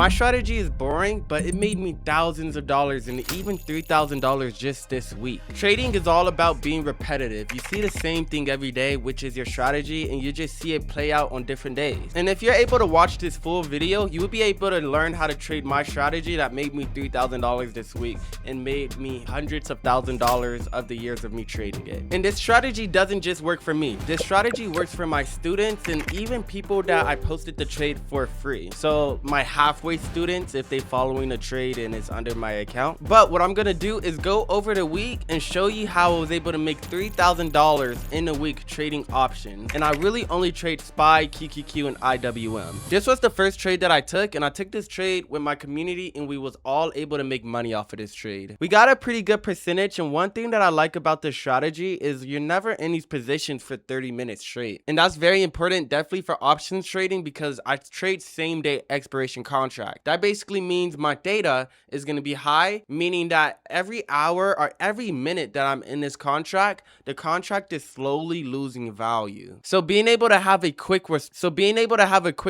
My strategy is boring, but it made me thousands of dollars and even $3,000 just this week. Trading is all about being repetitive. You see the same thing every day, which is your strategy, and you just see it play out on different days. And if you're able to watch this full video, you will be able to learn how to trade my strategy that made me $3,000 this week and made me hundreds of $1,000s of the years of me trading it. And this strategy doesn't just work for me. This strategy works for my students and even people that I posted the trade for free. So my halfway students, if they following a trade and it's under my account. But what I'm gonna do is go over the week and show you how I was able to make $3,000 in a week trading options. And I really only trade SPY, QQQ, and IWM. This was the first trade that I took, and I took this trade with my community and we was all able to make money off of this trade. We got a pretty good percentage, and one thing that I like about this strategy is you're never in these positions for 30 minutes straight. And that's very important, definitely for options trading, because I trade same day expiration contract. That basically means my data is going to be high, meaning that every hour or every minute that I'm in this contract, the contract is slowly losing value. So being able to have a quick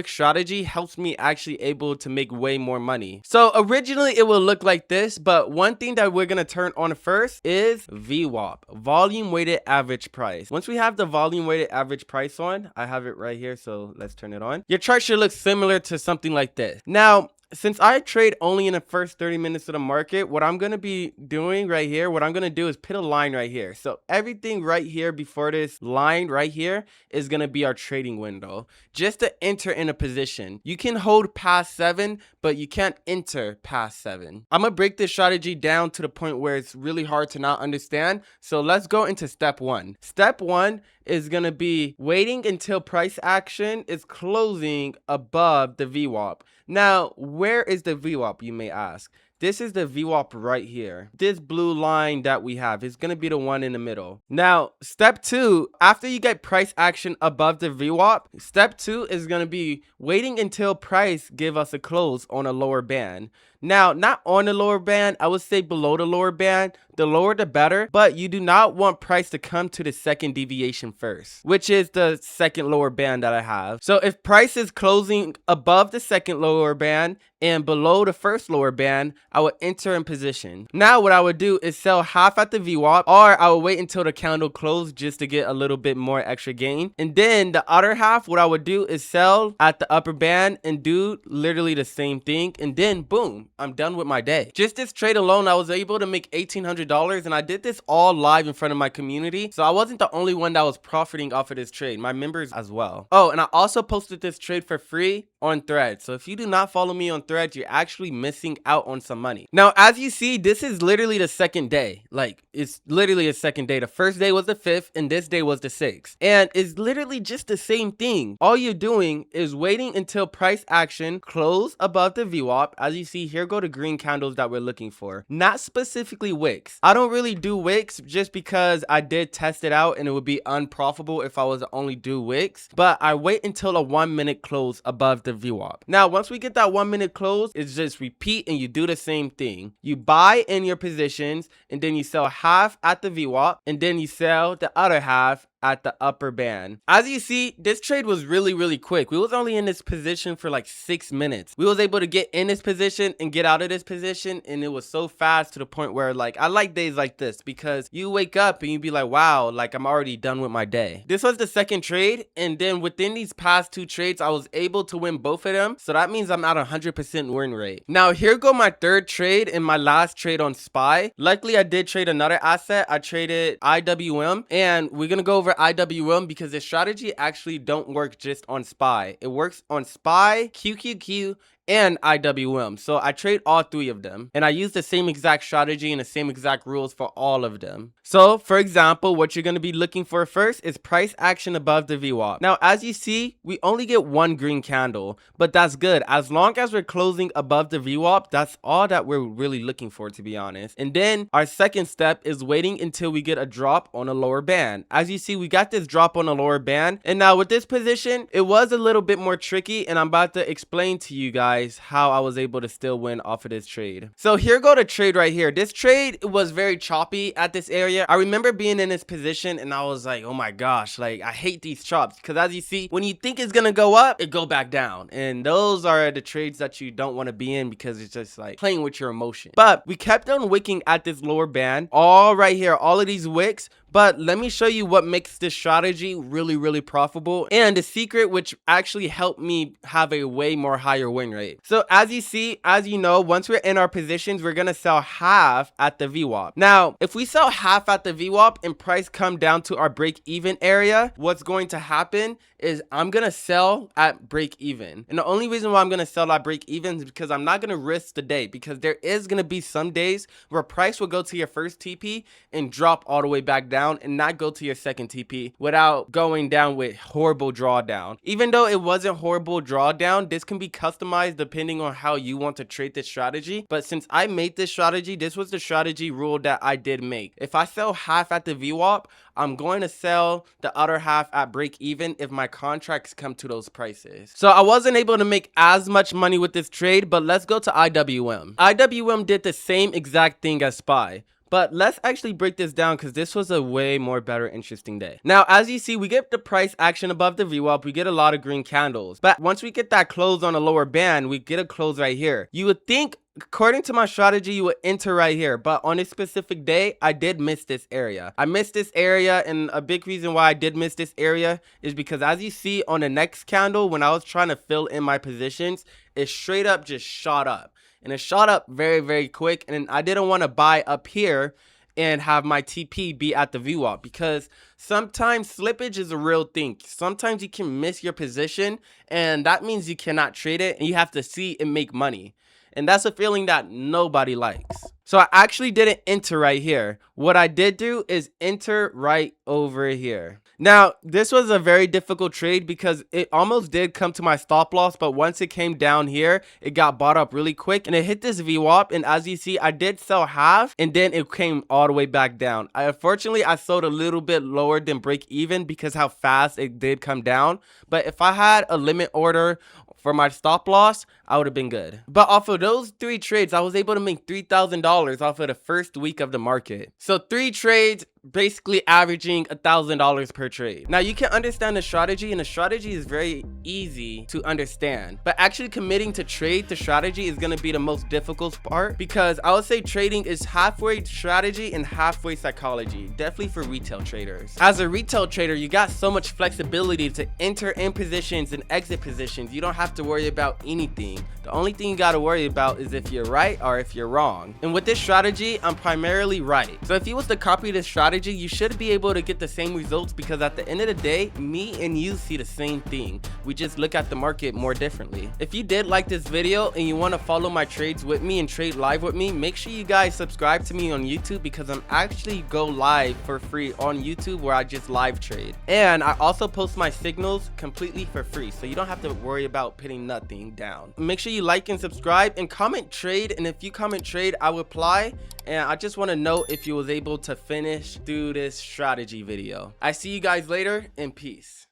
strategy helps me actually able to make way more money. So originally it will look like this, but one thing that we're going to turn on first is VWAP, volume weighted average price. Once we have the volume weighted average price on, I have it right here, so let's turn it on. Your chart should look similar to something like this. Now, since I trade only in the first 30 minutes of the market, what I'm going to be doing right here, what I'm going to do is put a line right here. So everything right here before this line right here is going to be our trading window. Just to enter in a position. You can hold past 7, but you can't enter past 7. I'm going to break this strategy down to the point where it's really hard to not understand. So let's go into step 1. Step 1 is going to be waiting until price action is closing above the VWAP. Now, where is the VWAP, you may ask? This is the VWAP right here. This blue line that we have is going to be the one in the middle. Now, step 2, after you get price action above the VWAP, step 2 is going to be waiting until price give us a close on a lower band. Now, not on the lower band, I would say below the lower band. The lower the better, but you do not want price to come to the second deviation first, which is the second lower band that I have. So if price is closing above the second lower band and below the first lower band, I would enter in position. Now what I would do is sell half at the VWAP, or I would wait until the candle closed just to get a little bit more extra gain. And then the other half, what I would do is sell at the upper band and do literally the same thing. And then boom, I'm done with my day. Just this trade alone, I was able to make $1,800, and I did this all live in front of my community. So I wasn't the only one that was profiting off of this trade, my members as well. Oh, and I also posted this trade for free on Threads. So if you do not follow me on Threads, you're actually missing out on some money. Now, as you see, this is literally the second day. Like, it's literally a second day. The first day was the 5th, and this day was the 6th. And it's literally just the same thing. All you're doing is waiting until price action close above the VWAP. As you see, here go the green candles that we're looking for. Not specifically wicks. I don't really do wicks just because I did test it out and it would be unprofitable if I was to only do wicks. But I wait until a 1 minute close above the VWAP. Now, once we get that 1 minute close, it's just repeat and you do the same thing. You buy in your positions and then you sell half at the VWAP and then you sell the other half at the upper band. As you see, this trade was really quick. We was only in this position for like 6 minutes. We was able to get in this position and get out of this position, and it was so fast to the point where, like, I like days like this because you wake up and you be like, wow, like I'm already done with my day. This was the second trade, and then within these past 2 trades, I was able to win both of them. So that means I'm at 100% win rate. Now here go my third trade and my last trade on SPY. Luckily, I did trade another asset. I traded IWM, and we're gonna go over IWM because the strategy actually don't work just on SPY. It works on SPY, QQQ, and IWM. So I trade all 3 of them, and I use the same exact strategy and the same exact rules for all of them. So for example, what you're going to be looking for first is price action above the VWAP. Now, as you see, we only get 1 green candle, but that's good. As long as we're closing above the VWAP, that's all that we're really looking for, to be honest. And then our second step is waiting until we get a drop on a lower band. As you see, we got this drop on a lower band, and now with this position, it was a little bit more tricky, and I'm about to explain to you guys guys how I was able to still win off of this trade. So here go the trade right here. This trade was very choppy at this area. I remember being in this position and I was like, oh my gosh, like I hate these chops, because as you see, when you think it's gonna go up, it go back down, and those are the trades that you don't want to be in because it's just like playing with your emotion. But we kept on wicking at this lower band, all right here, all of these wicks. But let me show you what makes this strategy really profitable, and the secret which actually helped me have a way more higher win rate. So as you see, as you know, once we're in our positions, we're gonna sell half at the VWAP. Now, if we sell half at the VWAP and price come down to our break even area, what's going to happen is I'm gonna sell at break even. And the only reason why I'm gonna sell at break even is because I'm not gonna risk the day, because there is gonna be some days where price will go to your first TP and drop all the way back down and not go to your second TP without going down with horrible drawdown. Even though it wasn't horrible drawdown, this can be customized depending on how you want to trade this strategy. But since I made this strategy, this was the strategy rule that I did make. If I sell half at the VWAP, I'm going to sell the other half at break even if my contracts come to those prices. So I wasn't able to make as much money with this trade, but let's go to IWM. IWM did the same exact thing as SPY. But let's actually break this down because this was a way more better interesting day. Now, as you see, we get the price action above the VWAP. We get a lot of green candles. But once we get that close on a lower band, we get a close right here. You would think, according to my strategy, you would enter right here, but on this specific day, I did miss this area. I missed this area, and a big reason why I did miss this area is because, as you see on the next candle, when I was trying to fill in my positions, it straight up just shot up. And it shot up very quick, and I didn't want to buy up here and have my TP be at the VWAP, because sometimes slippage is a real thing. Sometimes you can miss your position, and that means you cannot trade it, and you have to see it make money. And that's a feeling that nobody likes. So I actually didn't enter right here. What I did do is enter right over here. Now, this was a very difficult trade because it almost did come to my stop loss, but once it came down here, it got bought up really quick and it hit this VWAP. And as you see, I did sell half and then it came all the way back down. Unfortunately, I sold a little bit lower than break even because how fast it did come down. But if I had a limit order for my stop loss, I would have been good. But off of those 3 trades, I was able to make $3,000 off of the first week of the market. So 3 trades, basically averaging $1,000 per trade. Now you can understand the strategy, and the strategy is very easy to understand, but actually committing to trade the strategy is going to be the most difficult part, because I would say trading is halfway strategy and halfway psychology, definitely for retail traders. As a retail trader, you got so much flexibility to enter in positions and exit positions. You don't have to worry about anything. The only thing you got to worry about is if you're right or if you're wrong. And with this strategy, I'm primarily right. So if you was to copy this strategy, you should be able to get the same results, because at the end of the day, me and you see the same thing. We just look at the market more differently. If you did like this video and you want to follow my trades with me and trade live with me, make sure you guys subscribe to me on YouTube, because I'm actually go live for free on YouTube where I just live trade. And I also post my signals completely for free, so you don't have to worry about putting nothing down. Make sure you like and subscribe and comment trade, and if you comment trade, I will reply. And I just want to know if you was able to finish through this strategy video. I see you guys later, and peace.